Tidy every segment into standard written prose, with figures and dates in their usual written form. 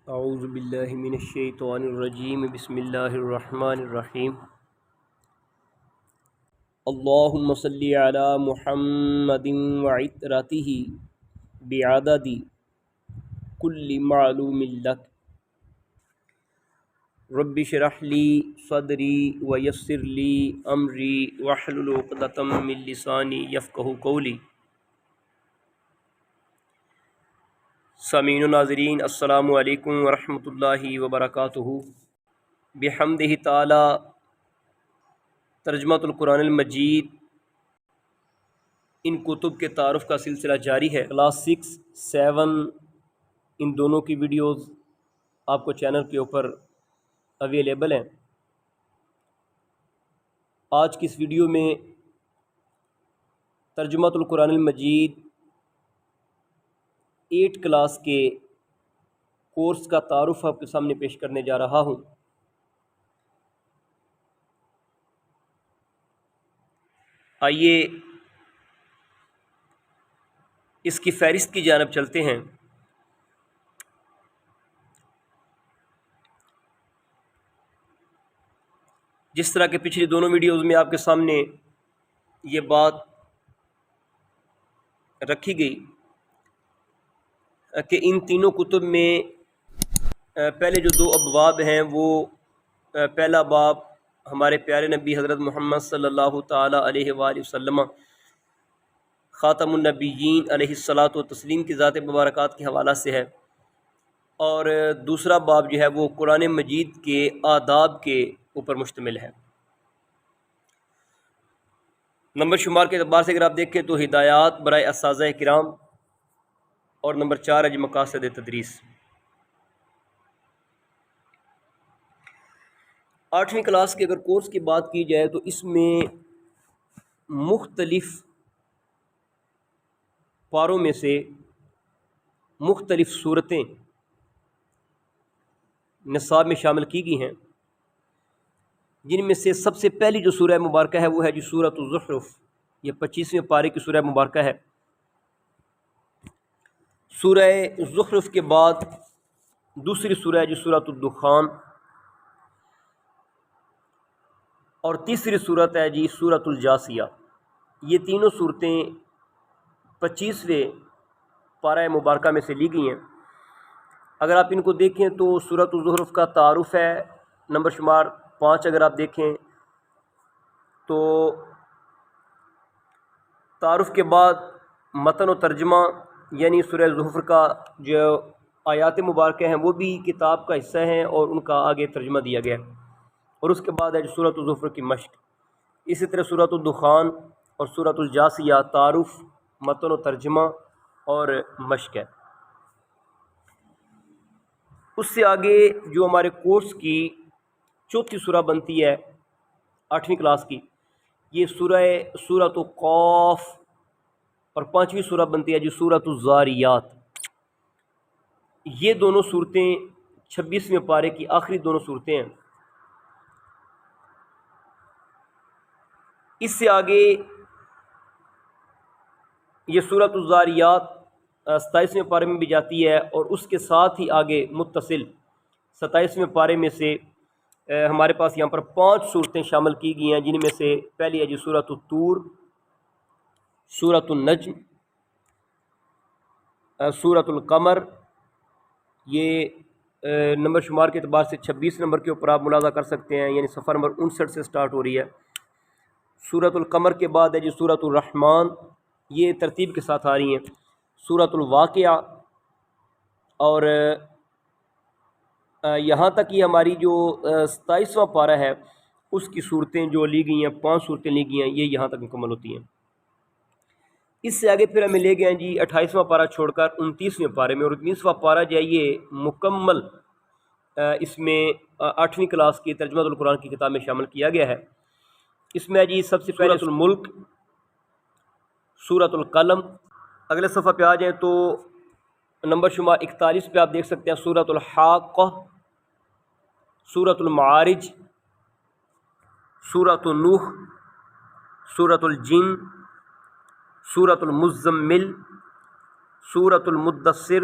اعوذ باللہ من الشیطان الرجیم بسم اللہ الرحمن الرحیم اللہم صلی علی محمد وعطرتہ بعدد کل معلوم لک رب اشرح لی صدری ویسر لی امری واحلل عقدۃ من لسانی یفقہوا قولی۔ سامعین و ناظرین السلام علیکم ورحمۃ اللہ وبرکاتہ۔ بحمدہ تعالی ترجمۃ القرآن المجید ان کتب کے تعارف کا سلسلہ جاری ہے۔ کلاس 6، 7 ان دونوں کی ویڈیوز آپ کو چینل کے اوپر اویلیبل ہیں۔ آج کی اس ویڈیو میں ترجمۃ القرآن المجید 8 کلاس کے کورس کا تعارف آپ کے سامنے پیش کرنے جا رہا ہوں۔ آئیے اس کی فہرست کی جانب چلتے ہیں۔ جس طرح کہ پچھلی دونوں ویڈیوز میں آپ کے سامنے یہ بات رکھی گئی کہ ان تینوں کتب میں پہلے جو 2 ابواب ہیں وہ پہلا باب ہمارے پیارے نبی حضرت محمد صلی اللہ تعالی علیہ وآلہ وسلم خاتم النبیین علیہ الصلاۃ والتسلیم کی ذات مبارکات کے حوالہ سے ہے، اور دوسرا باب جو ہے وہ قرآن مجید کے آداب کے اوپر مشتمل ہے۔ نمبر شمار کے اعتبار سے اگر آپ دیکھیں تو ہدایات برائے اساتذہ کرام، اور نمبر 4 ہے جی مقاصد تدریس۔ 8ویں کلاس کے اگر کورس کی بات کی جائے تو اس میں مختلف پاروں میں سے مختلف صورتیں نصاب میں شامل کی گئی ہیں، جن میں سے سب سے پہلی جو سورہ مبارکہ ہے وہ ہے جی سورۃ الزخرف۔ یہ 25ویں پارے کی سورہ مبارکہ ہے۔ سورہ زخرف کے بعد دوسری سورہ ہے جی سورۃ الدخان، اور تیسری سورت ہے جی سورۃ الجاثیہ۔ یہ تینوں صورتیں 25ویں پارہ مبارکہ میں سے لی گئی ہیں۔ اگر آپ ان کو دیکھیں تو سورۃ الزخرف کا تعارف ہے، نمبر شمار 5 اگر آپ دیکھیں تو تعارف کے بعد متن و ترجمہ، یعنی سورہ زخرف کا جو آیات مبارکہ ہیں وہ بھی کتاب کا حصہ ہیں اور ان کا آگے ترجمہ دیا گیا ہے، اور اس کے بعد ہے جو سورۃ الزخرف کی مشق۔ اسی طرح سورۃ الدخان اور سورۃ الجاثیہ تعارف، متن و ترجمہ اور مشق ہے۔ اس سے آگے جو ہمارے کورس کی چوتھی سورہ بنتی ہے 8ویں کلاس کی، یہ سورۃ قاف، اور 5ویں سورہ بنتی ہے جی سورۃ الذاریات۔ یہ دونوں صورتیں 26ویں پارے کی آخری دونوں صورتیں ہیں۔ اس سے آگے یہ سورۃ الذاریات 27ویں پارے میں بھی جاتی ہے، اور اس کے ساتھ ہی آگے متصل 27ویں پارے میں سے ہمارے پاس یہاں پر 5 صورتیں شامل کی گئی ہیں، جن میں سے پہلی ہے جی سورۃ الطور، سورۃ النجم، سورۃ القمر۔ یہ نمبر شمار کے اعتبار سے 26 نمبر کے اوپر آپ ملاحظہ کر سکتے ہیں، یعنی صفحہ نمبر 59 سے سٹارٹ ہو رہی ہے۔ سورۃ القمر کے بعد ہے جی سورۃ الرحمن، یہ ترتیب کے ساتھ آ رہی ہیں۔ سورۃ الواقعہ، اور یہاں تک یہ ہماری جو 27واں پارہ ہے اس کی صورتیں جو لی گئی ہیں، 5 صورتیں لی گئی ہیں، یہ یہاں تک مکمل ہوتی ہیں۔ اس سے آگے پھر ہمیں لے گئے ہیں جی 28واں پارہ چھوڑ کر 29ویں پارے میں، اور 19واں پارہ جو ہے یہ مکمل اس میں 8ویں کلاس کی ترجمۃ القرآن کی کتاب میں شامل کیا گیا ہے۔ اس میں جی سب سے پہلے سورۃ الملک، سورۃ القلم۔ اگلے صفحہ پہ آ جائیں تو نمبر شمار 41 پہ آپ دیکھ سکتے ہیں سورۃ الحاقہ، سورۃ المعارج، سورۃ نوح، سورۃ الجن، سورۃ المزمل، سورۃ المدثر،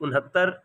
69,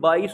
22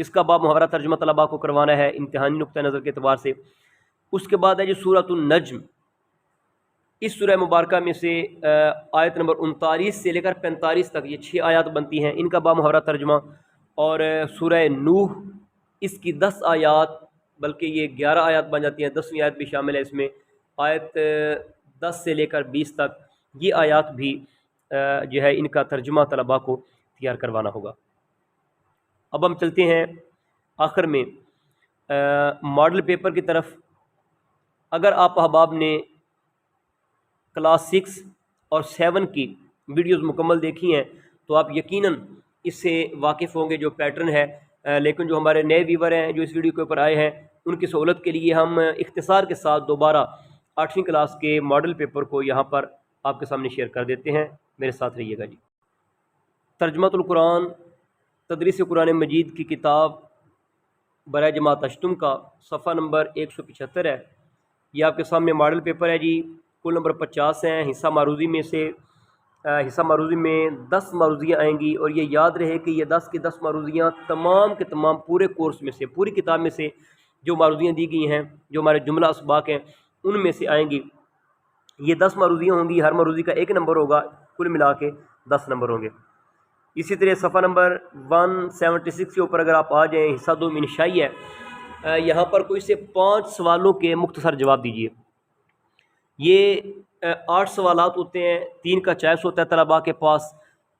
اس کا باب محاورہ ترجمہ طلباء کو کروانا ہے امتحانی نقطہ نظر کے اعتبار سے۔ اس کے بعد ہے جی سورۃ النجم، اس سورہ مبارکہ میں سے آیت نمبر 39 سے لے کر 45 تک یہ 6 آیات بنتی ہیں، ان کا باب محاورہ ترجمہ۔ اور سورہ نوح، اس کی 10 آیات، بلکہ یہ 11 آیات بن جاتی ہیں، 10ویں آیت بھی شامل ہے اس میں، آیت 10 سے لے کر 20 تک یہ آیات بھی جو ہے ان کا ترجمہ طلباء کو تیار کروانا ہوگا۔ اب ہم چلتے ہیں آخر میں ماڈل پیپر کی طرف۔ اگر آپ احباب نے کلاس 6 اور 7 کی ویڈیوز مکمل دیکھی ہیں تو آپ یقیناً اس سے واقف ہوں گے جو پیٹرن ہے، لیکن جو ہمارے نئے ویور ہیں جو اس ویڈیو کے اوپر آئے ہیں ان کی سہولت کے لیے ہم اختصار کے ساتھ دوبارہ 8ویں کلاس کے ماڈل پیپر کو یہاں پر آپ کے سامنے شیئر کر دیتے ہیں، میرے ساتھ رہیے گا جی۔ ترجمۃ القرآن تدریس قرآن مجید کی کتاب برائے جماعت اشتم کا صفحہ نمبر 175 ہے، یہ آپ کے سامنے ماڈل پیپر ہے جی۔ کل نمبر 50 ہیں، حصہ معروضی میں 10 معروضیاں آئیں گی، اور یہ یاد رہے کہ یہ 10 کی 10 معروضیاں تمام کے تمام پورے کورس میں سے، پوری کتاب میں سے جو معروضیاں دی گئی ہیں، جو ہمارے جملہ اسباق ہیں ان میں سے آئیں گی۔ یہ 10 معروضیاں ہوں گی، ہر معروضی کا 1 نمبر ہوگا، کل ملا کے 10 نمبر ہوں گے۔ اسی طرح صفحہ نمبر 176 کے اوپر اگر آپ آ جائیں، حصہ 2 میں انشائی ہے، یہاں پر کوئی سے 5 سوالوں کے مختصر جواب دیجیے۔ یہ 8 سوالات ہوتے ہیں، 3 کا چوائس ہوتا ہے طلباء کے پاس،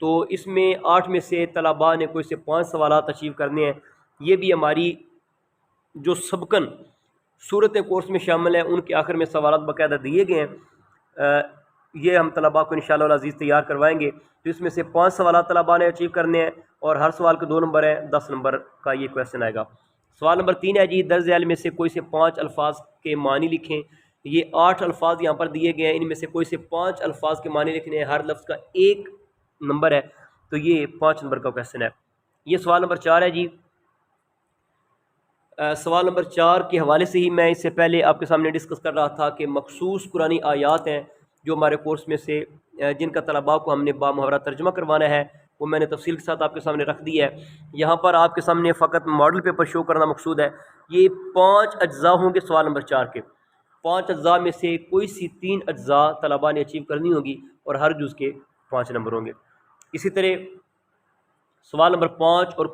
تو اس میں 8 میں سے طلباء نے کوئی سے 5 سوالات اچیو کرنے ہیں۔ یہ بھی ہماری جو سبقاً صورتیں کورس میں شامل ہیں ان کے آخر میں سوالات باقاعدہ دیے گئے ہیں، یہ ہم طلباء کو انشاءاللہ العزیز تیار کروائیں گے۔ تو اس میں سے 5 سوالات طلباء نے اچیو کرنے ہیں، اور ہر سوال کے 2 نمبر ہیں، 10 نمبر کا یہ کویسچن آئے گا۔ سوال نمبر 3 ہے جی، درج ذیل میں سے کوئی سے 5 الفاظ کے معنی لکھیں۔ یہ 8 الفاظ یہاں پر دیے گئے ہیں، ان میں سے کوئی سے 5 الفاظ کے معنی لکھنے ہیں، ہر لفظ کا 1 نمبر ہے، تو یہ 5 نمبر کا کویسچن ہے۔ یہ سوال نمبر 4 ہے جی۔ سوال نمبر 4 کے حوالے سے ہی میں اس سے پہلے آپ کے سامنے ڈسکس کر رہا تھا کہ مخصوص قرآنی آیات ہیں جو ہمارے کورس میں سے جن کا طلباء کو ہم نے با محاورہ ترجمہ کروانا ہے، وہ میں نے تفصیل کے ساتھ آپ کے سامنے رکھ دی ہے۔ یہاں پر آپ کے سامنے فقط ماڈل پیپر شو کرنا مقصود ہے۔ یہ 5 اجزاء ہوں گے سوال نمبر 4 کے، 5 اجزاء میں سے کوئی سی 3 اجزاء طلباء نے اچیو کرنی ہوگی، اور ہر جز کے 5 نمبر ہوں گے۔ اسی طرح سوال نمبر 5 اور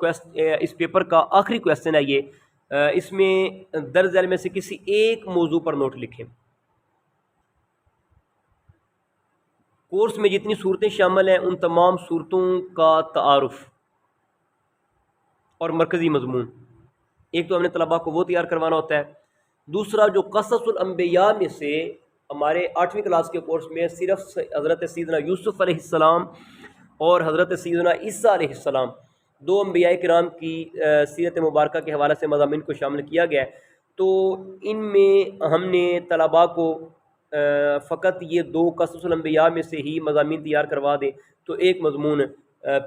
اس پیپر کا آخری کویسچن ہے یہ، اس میں درج ذیل میں سے کسی ایک موضوع پر نوٹ لکھیں۔ کورس میں جتنی صورتیں شامل ہیں ان تمام صورتوں کا تعارف اور مرکزی مضمون، ایک تو ہم نے طلباء کو وہ تیار کروانا ہوتا ہے، دوسرا جو قصص الانبیاء میں سے ہمارے 8ویں کلاس کے کورس میں صرف حضرت سیدنا یوسف علیہ السلام اور حضرت سیدنا عیسیٰ علیہ السلام 2 انبیاء کرام کی سیرت مبارکہ کے حوالے سے مضامین کو شامل کیا گیا ہے، تو ان میں ہم نے طلباء کو فقط یہ 2 قصص الانبیاء میں سے ہی مضامین تیار کروا دیں تو ایک مضمون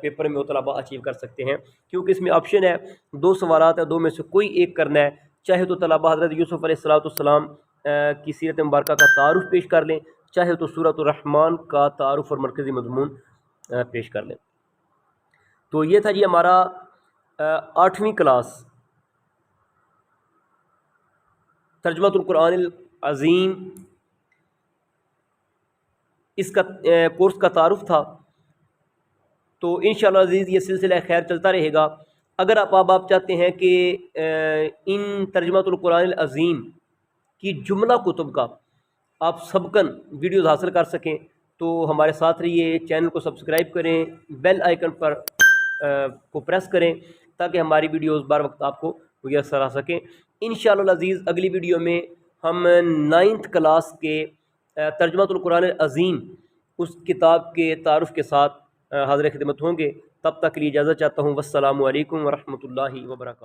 پیپر میں وہ طلباء اچیو کر سکتے ہیں، کیونکہ اس میں آپشن ہے 2 سوالات ہیں، 2 میں سے کوئی ایک کرنا ہے، چاہے تو طلباء حضرت یوسف علیہ السلام کی سیرت مبارکہ کا تعارف پیش کر لیں، چاہے تو سورۃ الرحمن کا تعارف اور مرکزی مضمون پیش کر لیں۔ تو یہ تھا جی ہمارا 8ویں کلاس ترجمۃ القرآن العظیم، اس کا کورس کا تعارف تھا۔ تو انشاءاللہ عزیز یہ سلسلہ خیر چلتا رہے گا۔ اگر آپ چاہتے ہیں کہ ان ترجمۃ القرآن العظیم کی جملہ کتب کا آپ سبقاً ویڈیوز حاصل کر سکیں تو ہمارے ساتھ رہیے، چینل کو سبسکرائب کریں، بیل آئیکن پر کو پریس کریں تاکہ ہماری ویڈیوز بار وقت آپ کو میسر آ سکیں۔ انشاءاللہ العزیز اگلی ویڈیو میں ہم 9th کلاس کے ترجمۃ القرآن العظیم اس کتاب کے تعارف کے ساتھ حاضر خدمت ہوں گے۔ تب تک کے لیے اجازت چاہتا ہوں، والسلام علیکم ورحمۃ اللہ وبرکاتہ۔